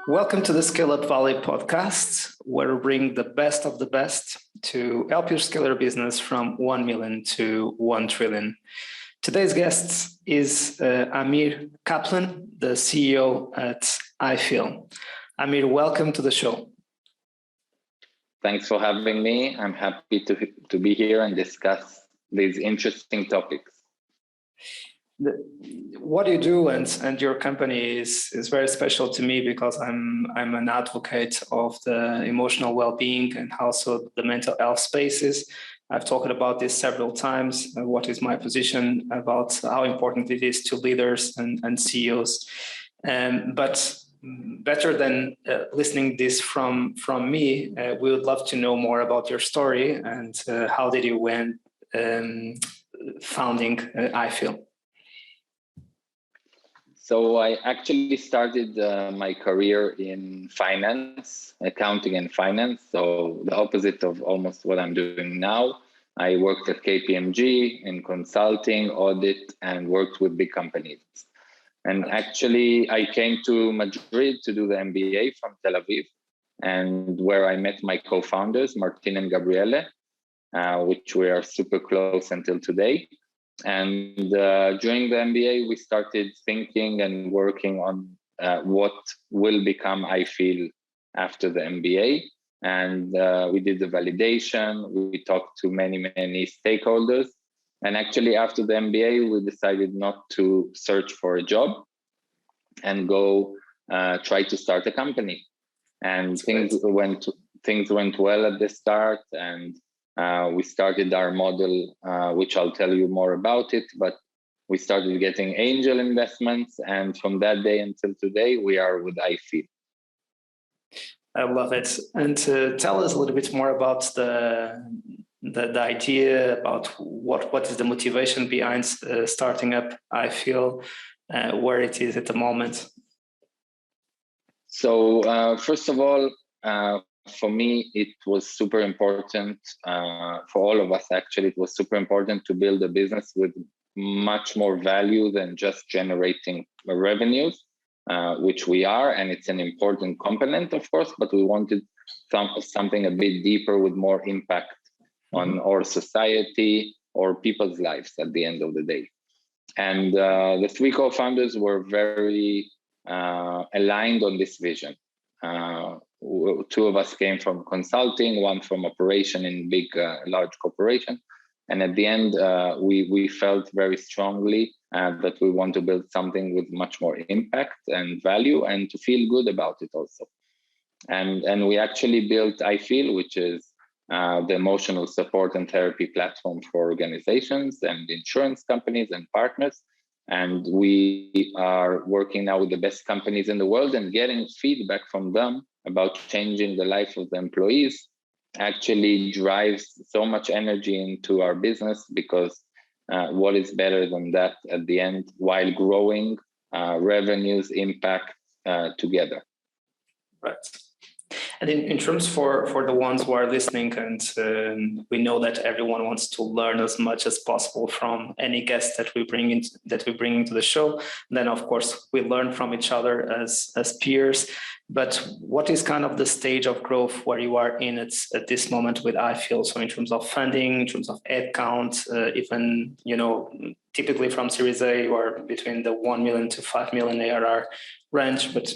Welcome to the Scaleup Valley podcast, where we bring the best of the best to help you scale your business from 1 million to 1 trillion. Today's guest is Amir Kaplan, the CEO at Ifeel. Amir, welcome to the show. Thanks for having me. I'm happy to be here and discuss these interesting topics. What you do and your company is very special to me because I'm an advocate of the emotional well-being and also the mental health spaces. I've talked about this several times. What is my position about how important it is to leaders and CEOs. But better than listening this from me, we would love to know more about your story and how did you win founding Ifeel. So I actually started my career in finance, accounting and finance. So the opposite of almost what I'm doing now. I worked at KPMG in consulting, audit, and worked with big companies. And actually, I came to Madrid to do the MBA from Tel Aviv, and where I met my co-founders, Martin and Gabriele, which we are super close until today. And during the MBA, we started thinking and working on what will become Ifeel after the MBA. And we did the validation. We talked to many stakeholders. And actually, after the MBA, we decided not to search for a job and go try to start a company. And things went well at the start, and we started our model, which I'll tell you more about it, but we started getting angel investments. And from that day until today, we are with Ifeel. I love it. And tell us a little bit more about the idea, about what is the motivation behind starting up Ifeel, where it is at the moment. So first of all, for me, it was super important, for all of us actually, it was super important to build a business with much more value than just generating revenues, which we are, and it's an important component, of course, but we wanted something a bit deeper with more impact on our society or people's lives at the end of the day. And the three co-founders were very aligned on this vision. Two of us came from consulting, one from operation in big, large corporation. And at the end, we felt very strongly that we want to build something with much more impact and value and to feel good about it also. And we actually built Ifeel, which is the emotional support and therapy platform for organizations and insurance companies and partners. And we are working now with the best companies in the world and getting feedback from them about changing the life of the employees actually drives so much energy into our business, because what is better than that at the end, while growing revenues, impact together. Right. And in terms for the ones who are listening, and we know that everyone wants to learn as much as possible from any guest that we bring into the show. And then, of course, we learn from each other as peers. But what is kind of the stage of growth where you are in at this moment with Ifeel? So in terms of funding, in terms of head count, even, typically from Series A or between the 1 million to 5 million ARR range, but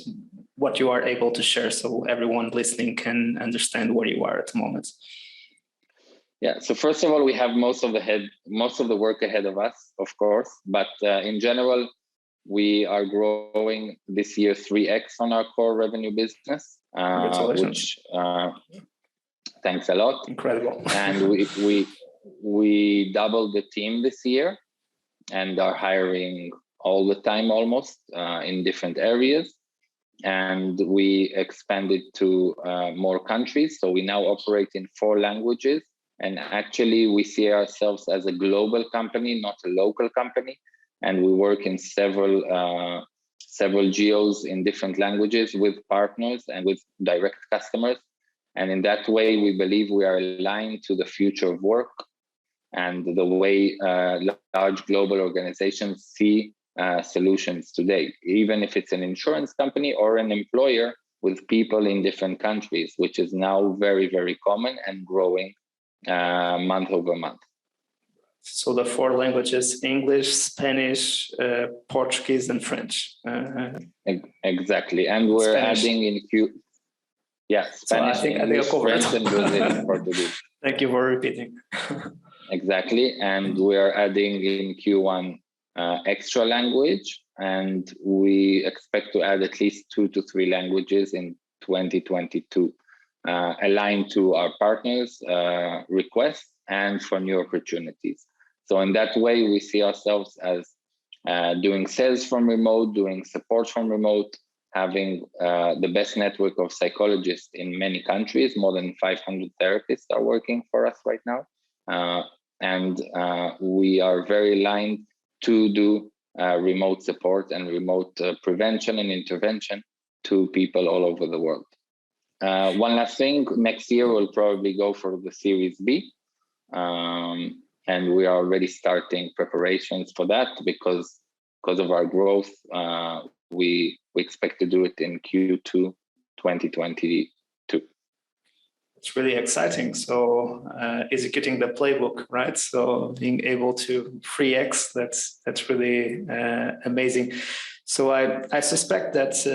what you are able to share so everyone listening can understand where you are at the moment. Yeah, so first of all, we have most of the work ahead of us, of course, but in general, we are growing this year 3x on our core revenue business. Congratulations. Which, thanks a lot. Incredible. And we doubled the team this year and are hiring all the time almost in different areas. And we expanded to more countries. So we now operate in 4 languages. And actually, we see ourselves as a global company, not a local company. And we work in several geos in different languages with partners and with direct customers. And in that way, we believe we are aligned to the future of work and the way large global organizations see solutions today. Even if it's an insurance company or an employer, with people in different countries, which is now very, very common and growing month over month. So the 4 languages: English, Spanish, Portuguese, and French. Exactly, and we're Spanish. adding in Spanish, so I think English, French, and Brazilian Portuguese. Thank you for repeating. Exactly, and we are adding in Q1 extra language, and we expect to add at least 2 to 3 languages in 2022, aligned to our partners' requests and for new opportunities. So in that way, we see ourselves as doing sales from remote, doing support from remote, having the best network of psychologists in many countries. More than 500 therapists are working for us right now. And we are very aligned to do remote support and remote prevention and intervention to people all over the world. One last thing, next year we'll probably go for the Series B. And we are already starting preparations for that because of our growth. We expect to do it in Q2 2022. It's really exciting. So executing the playbook, right? So being able to 3x, that's really amazing. So I suspect that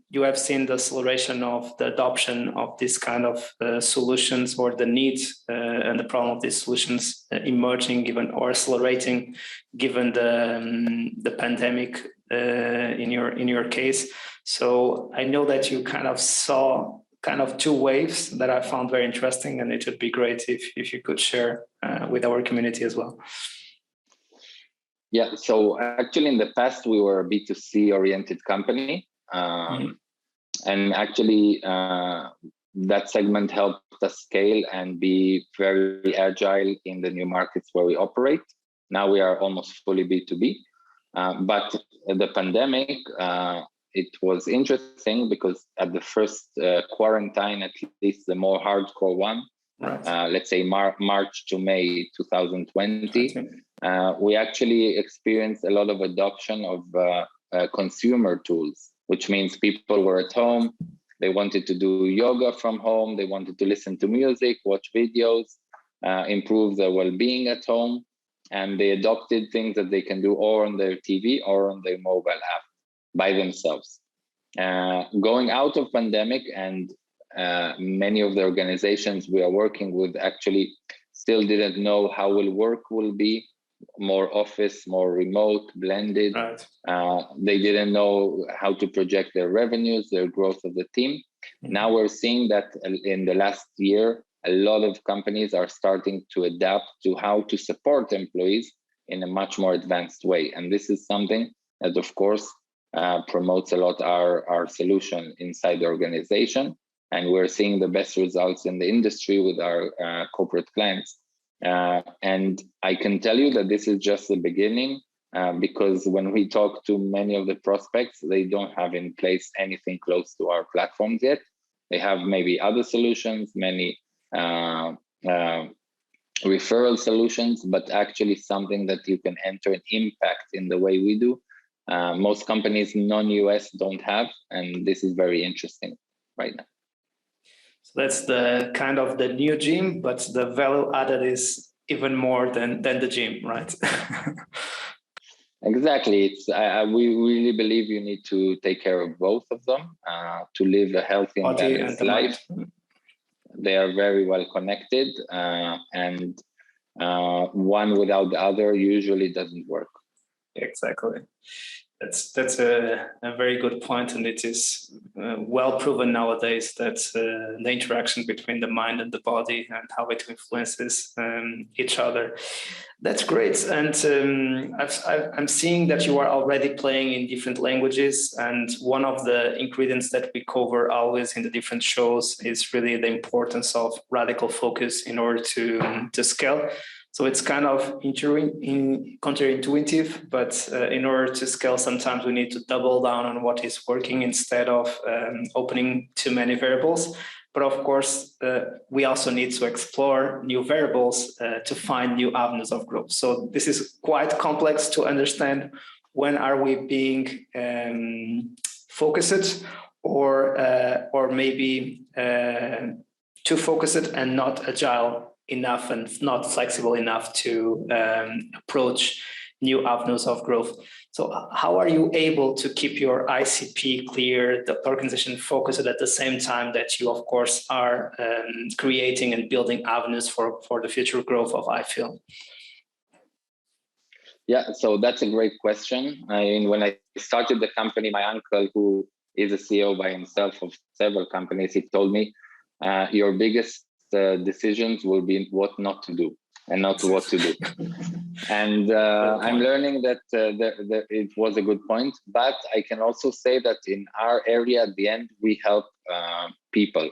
you have seen the acceleration of the adoption of this kind of solutions, or the needs and the problem of these solutions emerging given or accelerating given the pandemic in your case. So I know that you kind of saw 2 waves that I found very interesting, and it would be great if you could share with our community as well. Yeah, so actually in the past, we were a B2C oriented company. And actually that segment helped us scale and be very agile in the new markets where we operate. Now we are almost fully B2B. But the pandemic, it was interesting because at the first quarantine, at least the more hardcore one, right. Let's say March to May 2020, we actually experienced a lot of adoption of consumer tools, which means people were at home, they wanted to do yoga from home, they wanted to listen to music, watch videos, improve their well-being at home, and they adopted things that they can do or on their TV or on their mobile app by themselves. Going out of pandemic, and many of the organizations we are working with actually still didn't know how work will be, more office, more remote, blended. Right. They didn't know how to project their revenues, their growth of the team. Now we're seeing that in the last year, a lot of companies are starting to adapt to how to support employees in a much more advanced way. And this is something that, of course, promotes a lot our solution inside the organization. And we're seeing the best results in the industry with our corporate clients. And I can tell you that this is just the beginning, because when we talk to many of the prospects, they don't have in place anything close to our platforms yet. They have maybe other solutions, many referral solutions, but actually something that you can enter and impact in the way we do. Most companies non-US don't have, and this is very interesting right now. So that's the kind of the new gym, but the value added is even more than the gym, right? Exactly. It's we really believe you need to take care of both of them to live a healthy and balanced life. They are very well connected, and one without the other usually doesn't work. Exactly. That's a very good point, and it is well proven nowadays that the interaction between the mind and the body and how it influences each other. That's great, and I'm seeing that you are already playing in different languages, and one of the ingredients that we cover always in the different shows is really the importance of radical focus in order to scale. So it's kind of counterintuitive, but in order to scale, sometimes we need to double down on what is working instead of opening too many variables. But of course, we also need to explore new variables to find new avenues of growth. So this is quite complex to understand. When are we being focused? or maybe too focused and not agile enough and not flexible enough to approach new avenues of growth. So how are you able to keep your ICP clear, the organization focused at the same time that you, of course, are creating and building avenues for the future growth of Ifeel? Yeah, so that's a great question. I mean, when I started the company, my uncle, who is a CEO by himself of several companies, he told me, your biggest decisions will be what not to do and not what to do. And I'm learning that it was a good point, but I can also say that in our area, at the end, we help people.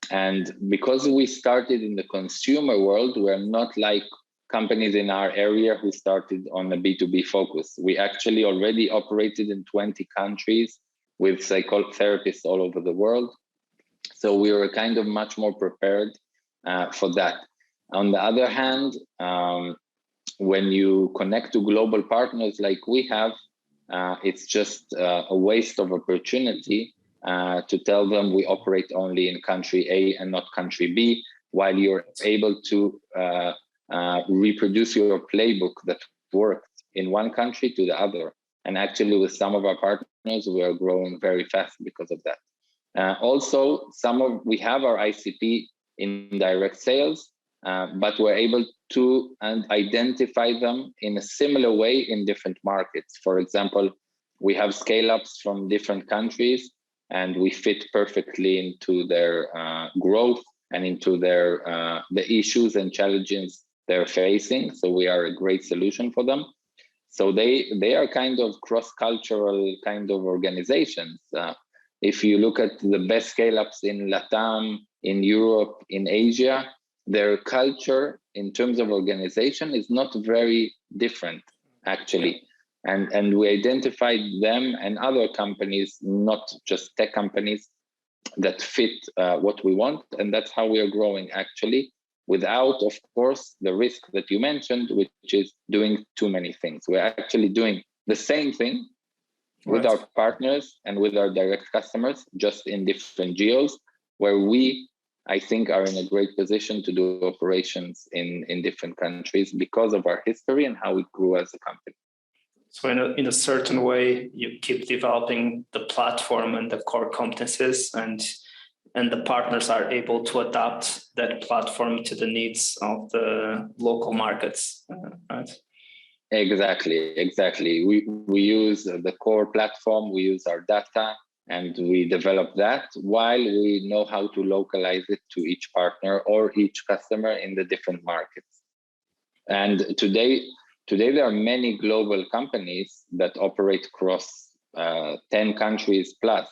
And because we started in the consumer world, we're not like companies in our area who started on a B2B focus. We actually already operated in 20 countries with psychotherapists all over the world. So we were kind of much more prepared for that. On the other hand, when you connect to global partners like we have, it's just a waste of opportunity to tell them we operate only in country A and not country B, while you're able to reproduce your playbook that worked in one country to the other. And actually with some of our partners, we are growing very fast because of that. Also, we have our ICP in direct sales, but we're able to identify them in a similar way in different markets. For example, we have scale-ups from different countries, and we fit perfectly into their growth and into their the issues and challenges they're facing. So we are a great solution for them. So they are kind of cross-cultural kind of organizations. If you look at the best scale-ups in LATAM, in Europe, in Asia, their culture in terms of organization is not very different, actually. And we identified them and other companies, not just tech companies, that fit what we want. And that's how we are growing, actually, without, of course, the risk that you mentioned, which is doing too many things. We're actually doing the same thing with our partners and with our direct customers, just in different geos, where we, I think, are in a great position to do operations in different countries because of our history and how we grew as a company. So in a certain way, you keep developing the platform and the core competencies, and the partners are able to adapt that platform to the needs of the local markets, right? Exactly. We use the core platform, we use our data, and we develop that while we know how to localize it to each partner or each customer in the different markets. And today there are many global companies that operate across 10 countries plus.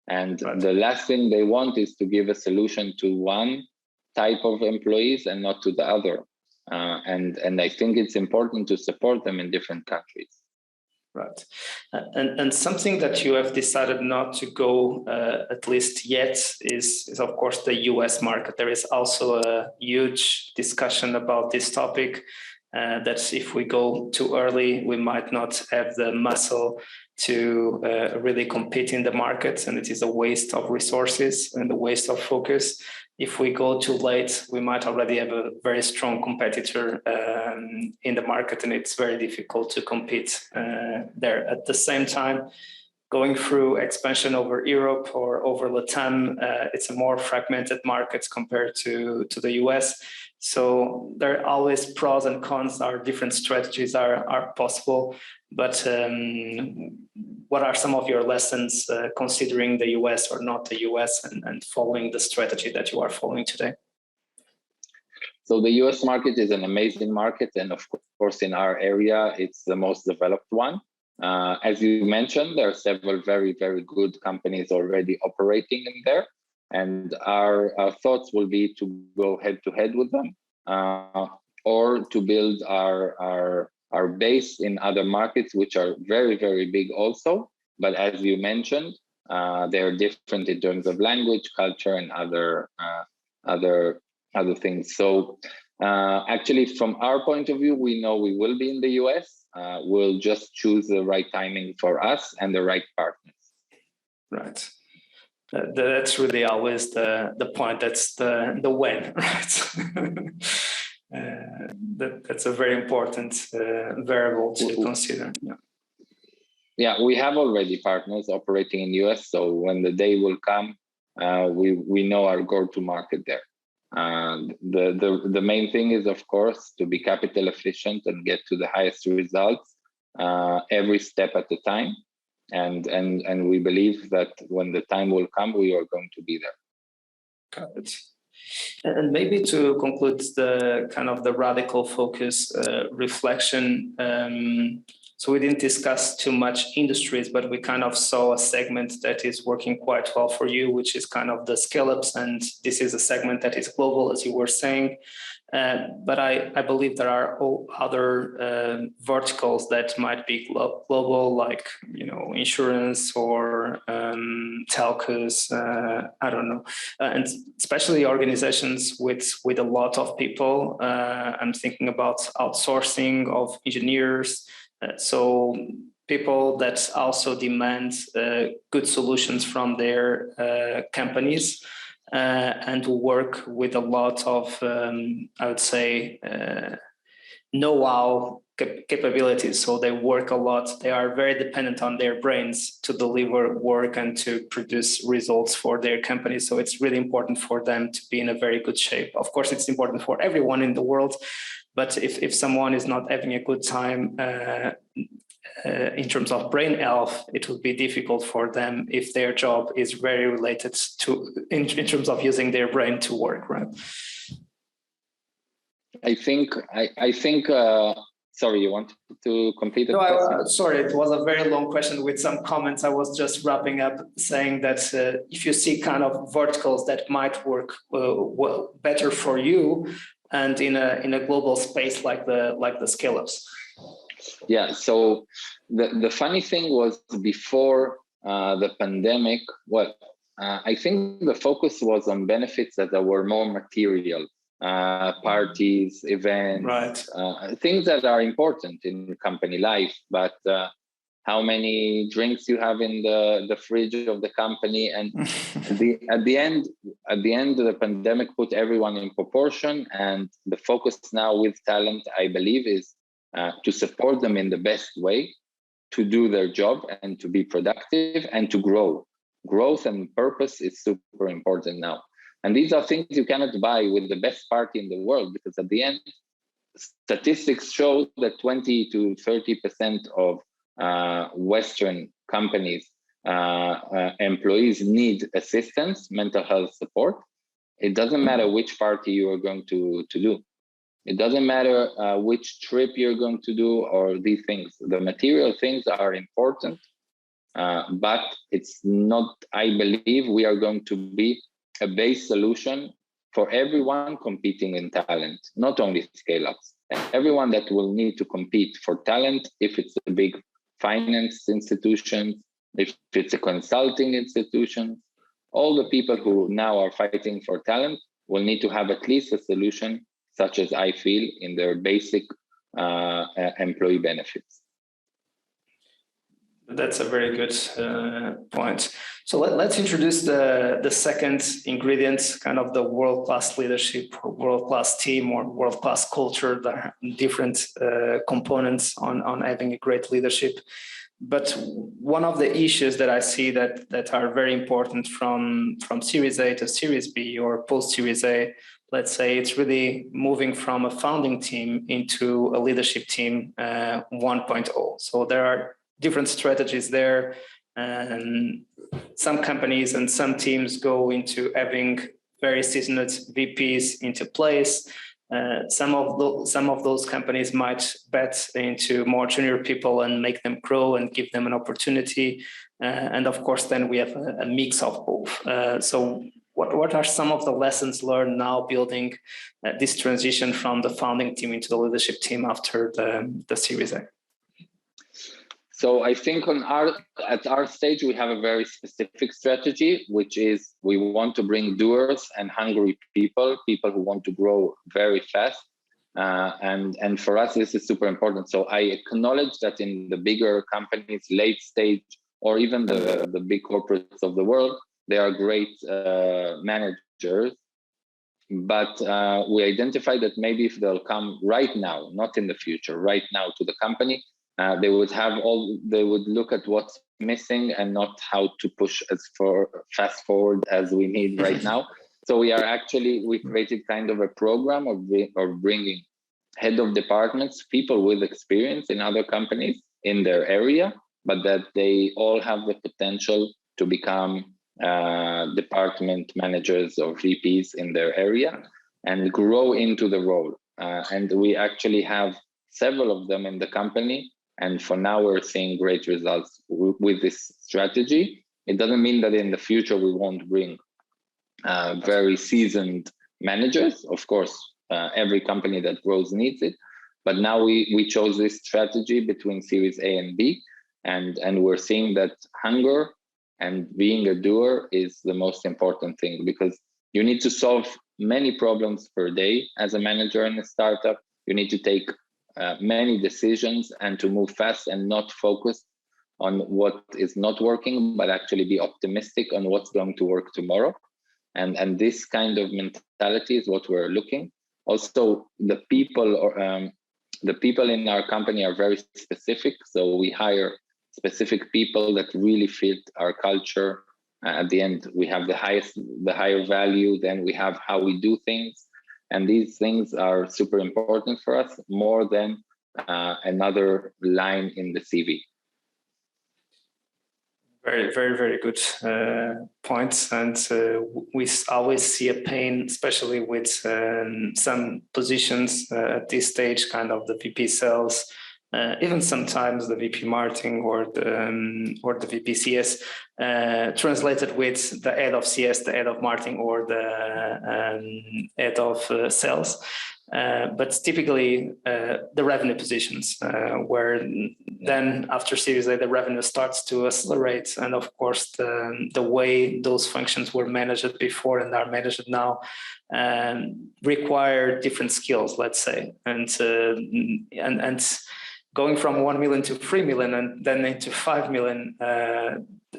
And the last thing they want is to give a solution to one type of employees and not to the other. And I think it's important to support them in different countries. Right. And something that you have decided not to go, at least yet, is of course the US market. There is also a huge discussion about this topic, that if we go too early, we might not have the muscle to really compete in the market, and it is a waste of resources and a waste of focus. If we go too late, we might already have a very strong competitor in the market, and it's very difficult to compete there. At the same time, going through expansion over Europe or over LATAM, it's a more fragmented market compared to the US. So there are always pros and cons. Our different strategies are possible. But what are some of your lessons considering the US or not the US and following the strategy that you are following today? So the US market is an amazing market. And of course, in our area, it's the most developed one. As you mentioned, there are several very, very good companies already operating in there. And our thoughts will be to go head to head with them, or to build our base in other markets, which are very, very big also. But as you mentioned, they're different in terms of language, culture, and other things. So actually, from our point of view, we know we will be in the US. We'll just choose the right timing for us and the right partners. Right. That's really always the point. That's the when, right? That's a very important variable to consider. Yeah. Yeah, we have already partners operating in US. So when the day will come, we know our go-to-market there. The main thing is, of course, to be capital efficient and get to the highest results every step at a time. And we believe that when the time will come, we are going to be there. Got it. And maybe to conclude the kind of the radical focus reflection, so we didn't discuss too much industries, but we kind of saw a segment that is working quite well for you, which is kind of the scale-ups. And this is a segment that is global, as you were saying. But I believe there are other verticals that might be global, like, insurance or telcos, I don't know. And especially organizations with a lot of people. I'm thinking about outsourcing of engineers. So people that also demand good solutions from their companies and work with a lot of, I would say, know-how capabilities. So they work a lot. They are very dependent on their brains to deliver work and to produce results for their company. So it's really important for them to be in a very good shape. Of course, it's important for everyone in the world. But if someone is not having a good time in terms of brain health, it would be difficult for them if their job is very related to in terms of using their brain to work, right? I think. Sorry, you want to complete the question? Sorry, it was a very long question with some comments. I was just wrapping up saying that if you see kind of verticals that might work well better for you, and in a global space like the scale-ups. Yeah. So the funny thing was before the pandemic, I think the focus was on benefits that were more material, parties, events, right. Things that are important in company life, but how many drinks you have in the fridge of the company, and at the end the pandemic put everyone in proportion, and the focus now with talent, I believe, is to support them in the best way to do their job and to be productive and to grow. Growth and purpose is super important now, and these are things you cannot buy with the best party in the world, because at the end statistics show that 20 to 30% of Western companies, employees need assistance, mental health support. It doesn't matter which party you are going to do. It doesn't matter which trip you're going to do or these things. The material things are important, but it's not, I believe we are going to be a base solution for everyone competing in talent, not only scale-ups. Everyone that will need to compete for talent, if it's a big finance institution, if it's a consulting institution, all the people who now are fighting for talent will need to have at least a solution such as Ifeel in their basic employee benefits. That's a very good point. So let's introduce the second ingredient, kind of the world-class leadership, world-class team, or world-class culture, the different components on having a great leadership. But one of the issues that I see that are very important from Series A to Series B or post-Series A, let's say it's really moving from a founding team into a leadership team 1.0. So there are different strategies there, and some companies and some teams go into having very seasoned VPs into place. Some of those companies might bet into more junior people and make them grow and give them an opportunity. And of course, then we have a mix of both. So what are some of the lessons learned now building this transition from the founding team into the leadership team after the Series A? So I think at our stage, we have a very specific strategy, which is we want to bring doers and hungry people who want to grow very fast. And for us, this is super important. So I acknowledge that in the bigger companies, late stage, or even the big corporates of the world, They are great managers, but we identified that maybe if they'll come right now, not in the future, right now to the company, they would look at what's missing and not how to push as fast forward as we need right now. So we created kind of a program of bringing head of departments, people with experience in other companies in their area, but that they all have the potential to become department managers or VPs in their area and grow into the role. And we actually have several of them in the company. And for now, we're seeing great results with this strategy. It doesn't mean that in the future we won't bring very seasoned managers. Of course, every company that grows needs it. But now we chose this strategy between Series A and B. And we're seeing that hunger and being a doer is the most important thing, because you need to solve many problems per day as a manager in a startup. You need to take many decisions and to move fast and not focus on what is not working, but actually be optimistic on what's going to work tomorrow. And this kind of mentality is what we're looking. Also, the people in our company are very specific. So we hire specific people that really fit our culture. At the end, we have the higher value, then we have how we do things. And these things are super important for us, more than another line in the CV. Very, very, very good points. And we always see a pain, especially with some positions at this stage, kind of the VP sales, even sometimes the VP marketing or the VP CS, translated with the head of CS, the head of marketing, or the head of sales. But typically the revenue positions, where then after Series A, the revenue starts to accelerate. And of course, the way those functions were managed before and are managed now require different skills, let's say. And going from 1 million to 3 million and then into 5 million,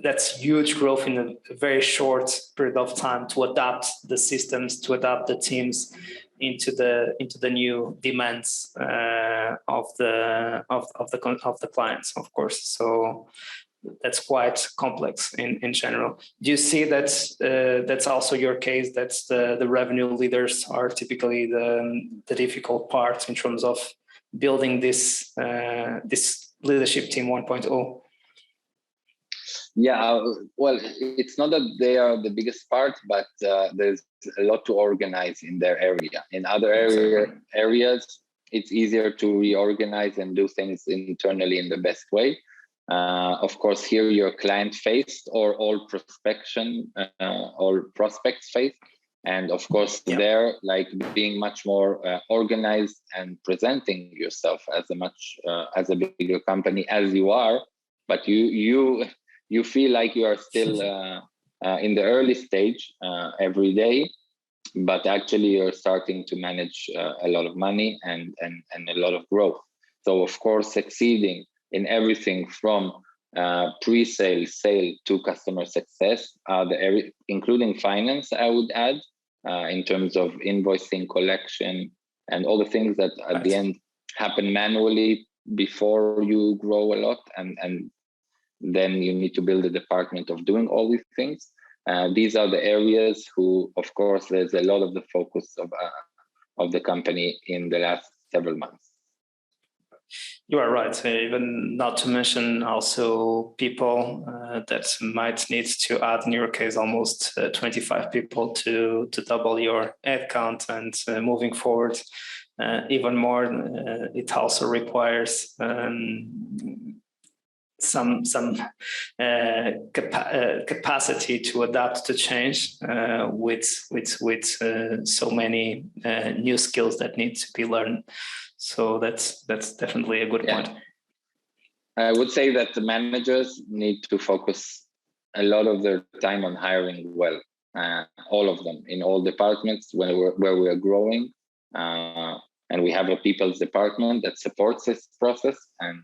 that's huge growth in a very short period of time to adapt the systems, to adapt the teams into the new demands of the clients, of course. So that's quite complex in general. Do you see that that's also your case? That the revenue leaders are typically the difficult part in terms of building this leadership team 1.0? Yeah, well, it's not that they are the biggest part, but there's a lot to organize in their area. In other areas, it's easier to reorganize and do things internally in the best way. Of course, here you're client-faced or all prospection or prospects-faced. And of course, they're like being much more organized and presenting yourself as a bigger company as you are, but you feel like you are still in the early stage every day, but actually you're starting to manage a lot of money and a lot of growth. So of course, succeeding in everything from pre-sale, sale to customer success, including finance, I would add, in terms of invoicing, collection, and all the things that at the end happen manually before you grow a lot, and then you need to build a department of doing all these things. These are the areas of course, there's a lot of the focus of the company in the last several months. You are right. Even not to mention also people that might need to add, in your case, almost 25 people to double your head count, and moving forward even more, it also requires some capacity to adapt to change with so many new skills that need to be learned. So that's definitely a good point. I would say that the managers need to focus a lot of their time on hiring well, all of them in all departments where we are growing, and we have a people's department that supports this process. And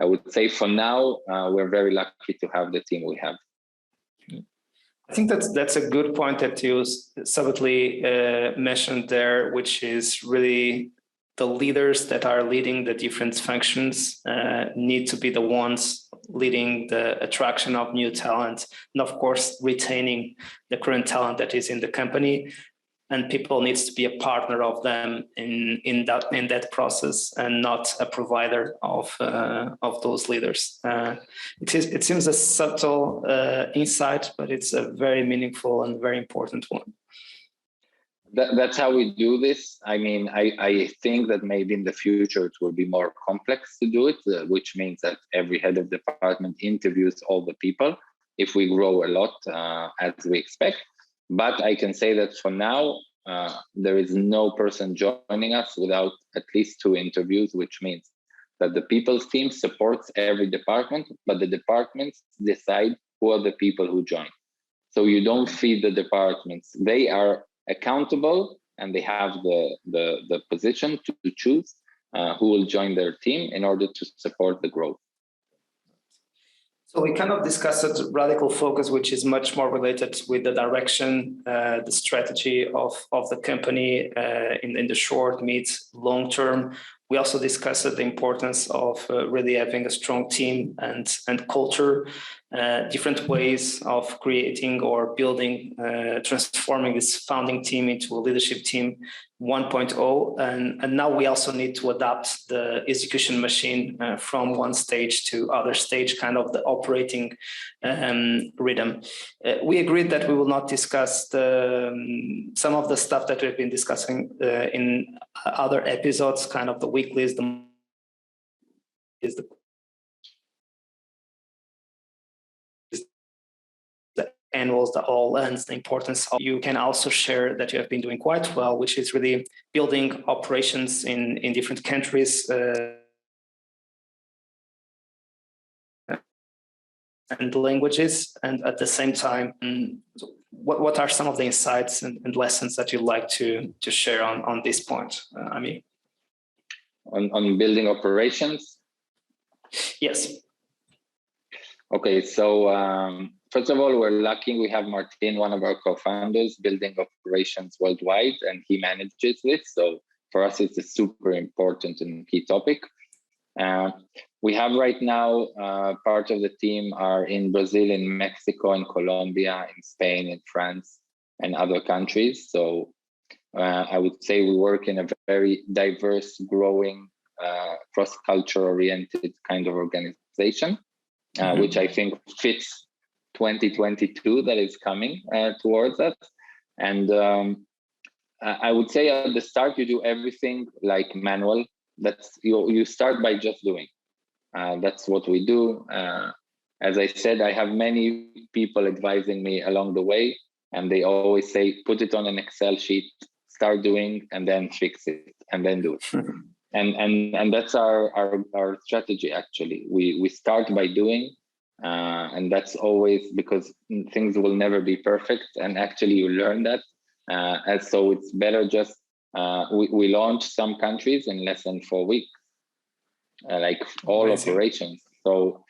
I would say for now, we're very lucky to have the team we have. I think that's a good point that you subtly mentioned there, which is really the leaders that are leading the different functions need to be the ones leading the attraction of new talent, and of course retaining the current talent that is in the company. And people needs to be a partner of them in that process, and not a provider of those leaders. It seems a subtle insight, but it's a very meaningful and very important one. That's how we do this. I mean, I think that maybe in the future it will be more complex to do it, which means that every head of department interviews all the people if we grow a lot as we expect. But I can say that for now, there is no person joining us without at least 2 interviews, which means that the people's team supports every department, but the departments decide who are the people who join. So you don't feed the departments. They are accountable and they have the position to choose who will join their team in order to support the growth. So we kind of discussed radical focus, which is much more related with the direction, the strategy of the company in the short, mid, long term. We also discussed the importance of really having a strong team and culture, different ways of creating or building, transforming this founding team into a leadership team 1.0. And now we also need to adapt the execution machine from one stage to other stage, kind of the operating rhythm. We agreed that we will not discuss some of the stuff that we've been discussing in other episodes, kind of the weeklies, the annuals, the all ends, the importance of. You can also share that you have been doing quite well, which is really building operations in different countries and languages, and at the same time, what are some of the insights and lessons that you'd like to share on this point, Amir? On building operations? Yes. Okay, so first of all, we're lucky we have Martin, one of our co-founders, building operations worldwide, and he manages this. So for us, it's a super important and key topic. We have right now, part of the team are in Brazil, in Mexico, in Colombia, in Spain, in France, and other countries. So I would say we work in a very diverse, growing, cross-culture oriented kind of organization, which I think fits 2022 that is coming towards us. And I would say at the start, you do everything like manual. That's you start by just doing. That's what we do. As I said, I have many people advising me along the way, and they always say, put it on an Excel sheet, start doing, and then fix it, and then do it. And that's our strategy. Actually, we start by doing, and that's always because things will never be perfect, and actually you learn that. And so it's better just we launch some countries in less than 4 weeks. Like all Amazing. Operations. So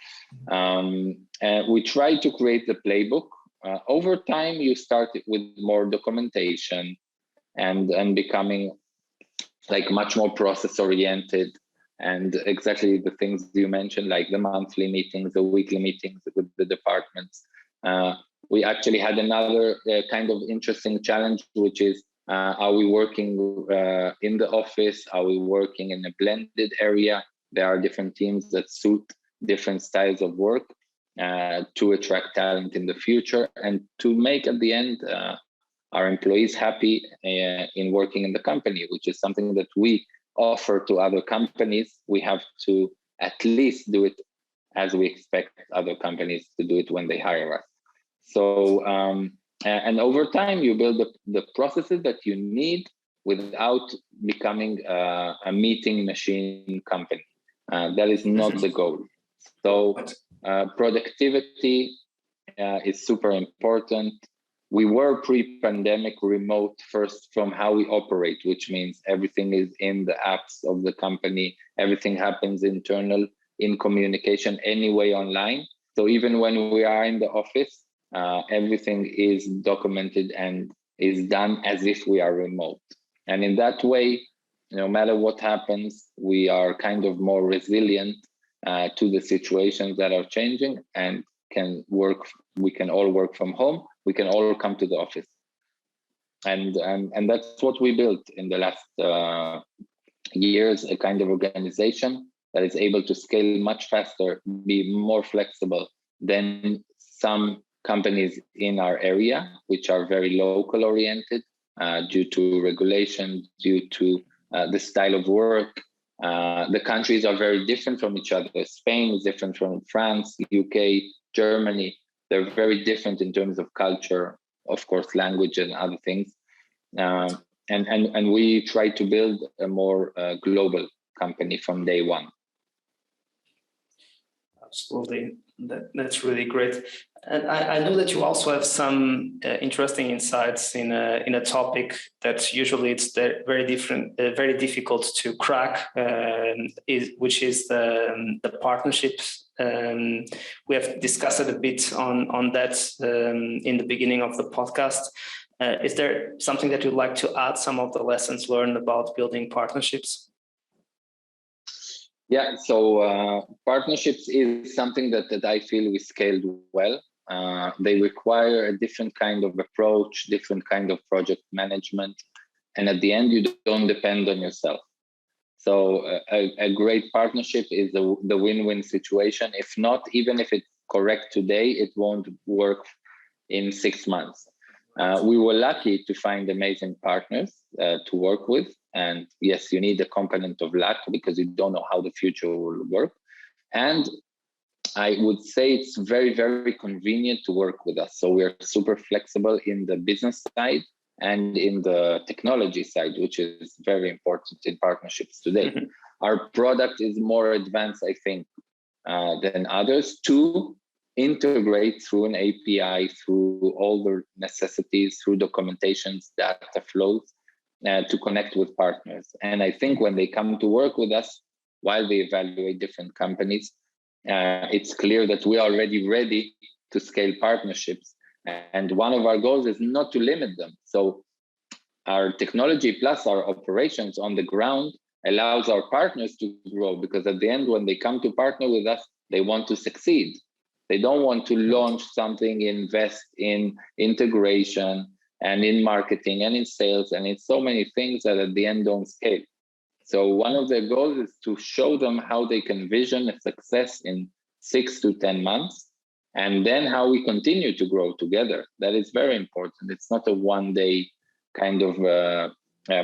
we try to create the playbook. Over time, you start with more documentation and becoming like much more process oriented, and exactly the things you mentioned, like the monthly meetings, the weekly meetings with the departments. We actually had another kind of interesting challenge, which is are we working in the office? Are we working in a blended area? There are different teams that suit different styles of work to attract talent in the future and to make at the end our employees happy in working in the company, which is something that we offer to other companies. We have to at least do it as we expect other companies to do it when they hire us. So, and over time, you build the processes that you need without becoming a meeting machine company. That is not the goal. So productivity is super important. We were pre-pandemic remote first from how we operate, which means everything is in the apps of the company. Everything happens internal in communication anyway online. So even when we are in the office, everything is documented and is done as if we are remote. And in that way, no matter what happens, we are kind of more resilient to the situations that are changing and can work. We can all work from home. We can all come to the office. And that's what we built in the last years, a kind of organization that is able to scale much faster, be more flexible than some companies in our area, which are very local oriented due to regulation, due to the style of work. The countries are very different from each other. Spain is different from France, UK, Germany. They're very different in terms of culture, of course, language and other things. And we try to build a more global company from day one. Absolutely. That's really great. And I know that you also have some interesting insights in a topic that usually it's very difficult to crack, which is the partnerships. We have discussed it a bit on that in the beginning of the podcast. Is there something that you'd like to add, some of the lessons learned about building partnerships? Yeah, so partnerships is something that I feel we scaled well. They require a different kind of approach, different kind of project management. And at the end, you don't depend on yourself. So a great partnership is the win-win situation. If not, even if it's correct today, it won't work in 6 months. We were lucky to find amazing partners to work with. And yes, you need a component of luck because you don't know how the future will work. And I would say it's very, very convenient to work with us. So we're super flexible in the business side and in the technology side, which is very important in partnerships today. Mm-hmm. Our product is more advanced, I think, than others to integrate through an API, through all the necessities, through documentations, data flows, to connect with partners. And I think when they come to work with us, while they evaluate different companies, it's clear that we are already ready to scale partnerships. And one of our goals is not to limit them. So our technology plus our operations on the ground allows our partners to grow, because at the end, when they come to partner with us, they want to succeed. They don't want to launch something, invest in integration and in marketing and in sales and in so many things that at the end don't scale. So one of their goals is to show them how they can vision a success in 6 to 10 months, and then how we continue to grow together. That is very important. It's not a one-day kind of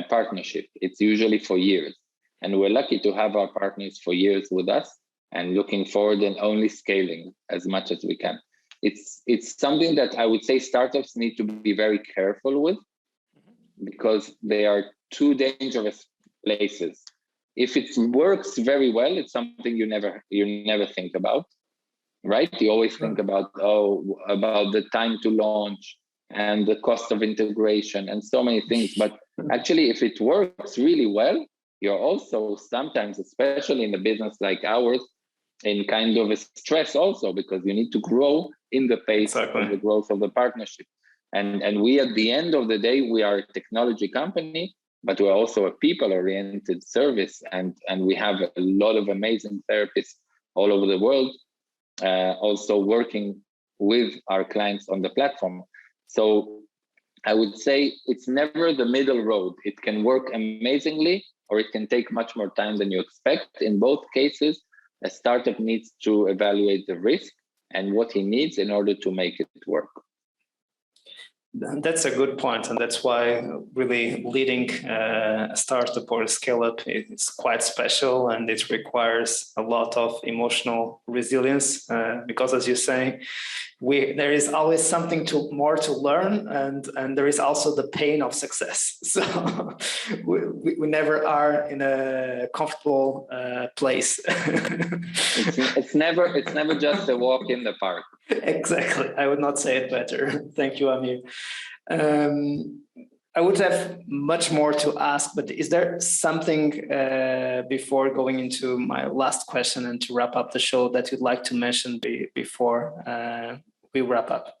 partnership. It's usually for years. And we're lucky to have our partners for years with us and looking forward and only scaling as much as we can. It's something that I would say startups need to be very careful with, because they are two dangerous places. If it works very well, it's something you never think about, right? You always think about the time to launch and the cost of integration and so many things. But actually, if it works really well, you're also sometimes, especially in a business like ours, in kind of a stress also, because you need to grow in the pace of the growth of the partnership. And we, at the end of the day, we are a technology company, but we're also a people-oriented service. And we have a lot of amazing therapists all over the world, also working with our clients on the platform. So I would say it's never the middle road. It can work amazingly, or it can take much more time than you expect. In both cases, a startup needs to evaluate the risk and what he needs in order to make it work. That's a good point, and that's why really leading a startup or a scale-up is quite special, and it requires a lot of emotional resilience because, as you say, there is always something more to learn, and there is also the pain of success. So we never are in a comfortable place. It's never just a walk in the park. Exactly. I would not say it better. Thank you, Amir. I would have much more to ask, but is there something before going into my last question and to wrap up the show that you'd like to mention before we wrap up?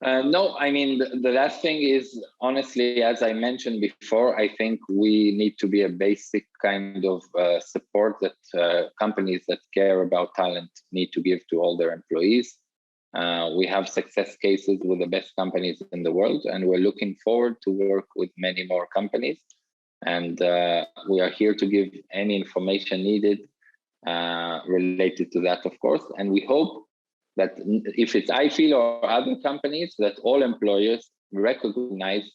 No, I mean, the last thing is, honestly, as I mentioned before, I think we need to be a basic kind of support that companies that care about talent need to give to all their employees. We have success cases with the best companies in the world, and we're looking forward to work with many more companies. And we are here to give any information needed related to that, of course. And we hope that if it's Ifeel or other companies, that all employers recognize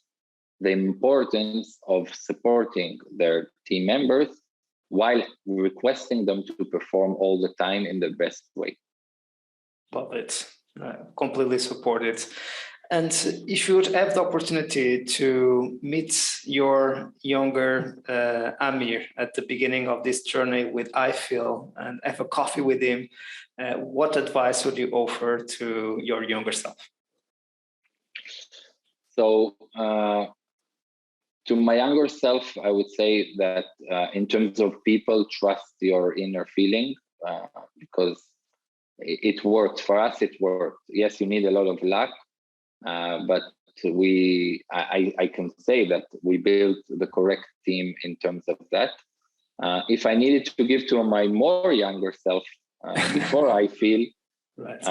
the importance of supporting their team members while requesting them to perform all the time in the best way. Love it. Completely support it. And if you would have the opportunity to meet your younger Amir at the beginning of this journey with Ifeel and have a coffee with him, what advice would you offer to your younger self? So to my younger self, I would say that in terms of people, trust your inner feeling because it worked. For us, it worked. Yes, you need a lot of luck, but I can say that we built the correct team in terms of that. If I needed to give to my more younger self before Ifeel, right.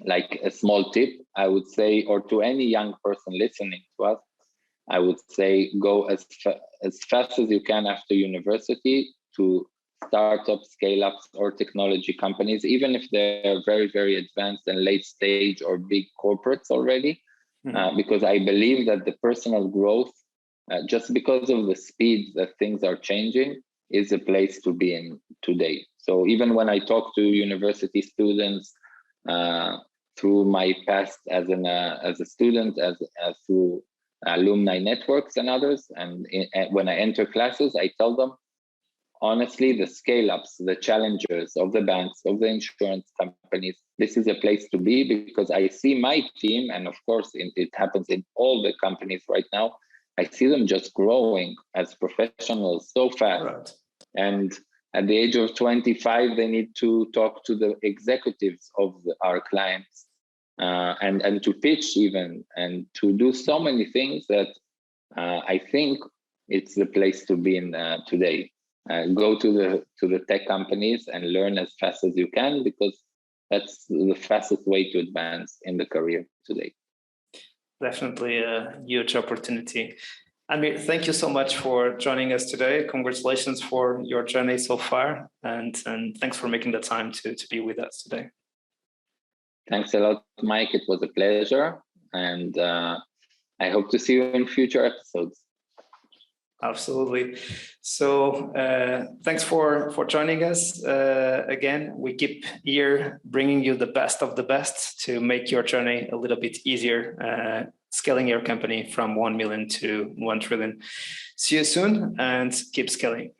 Like a small tip, I would say, or to any young person listening to us, I would say go as fast as you can after university to startups, scale-ups, or technology companies, even if they're very, very advanced and late stage or big corporates already, because I believe that the personal growth, just because of the speed that things are changing, is a place to be in today. So even when I talk to university students through my past as a student, as through alumni networks and others, and when I enter classes, I tell them, honestly, the scale-ups, the challengers of the banks, of the insurance companies, this is a place to be because I see my team, and of course, it happens in all the companies right now. I see them just growing as professionals so fast. Right. And at the age of 25, they need to talk to the executives of our clients and to pitch even, and to do so many things that I think it's the place to be in today. Go to the tech companies and learn as fast as you can, because that's the fastest way to advance in the career today. Definitely a huge opportunity. Amir, thank you so much for joining us today. Congratulations for your journey so far, and thanks for making the time to be with us today. Thanks a lot, Mike. It was a pleasure, and I hope to see you in future episodes. Absolutely. So thanks for joining us. Again, we keep here bringing you the best of the best to make your journey a little bit easier, scaling your company from 1 million to 1 trillion. See you soon and keep scaling.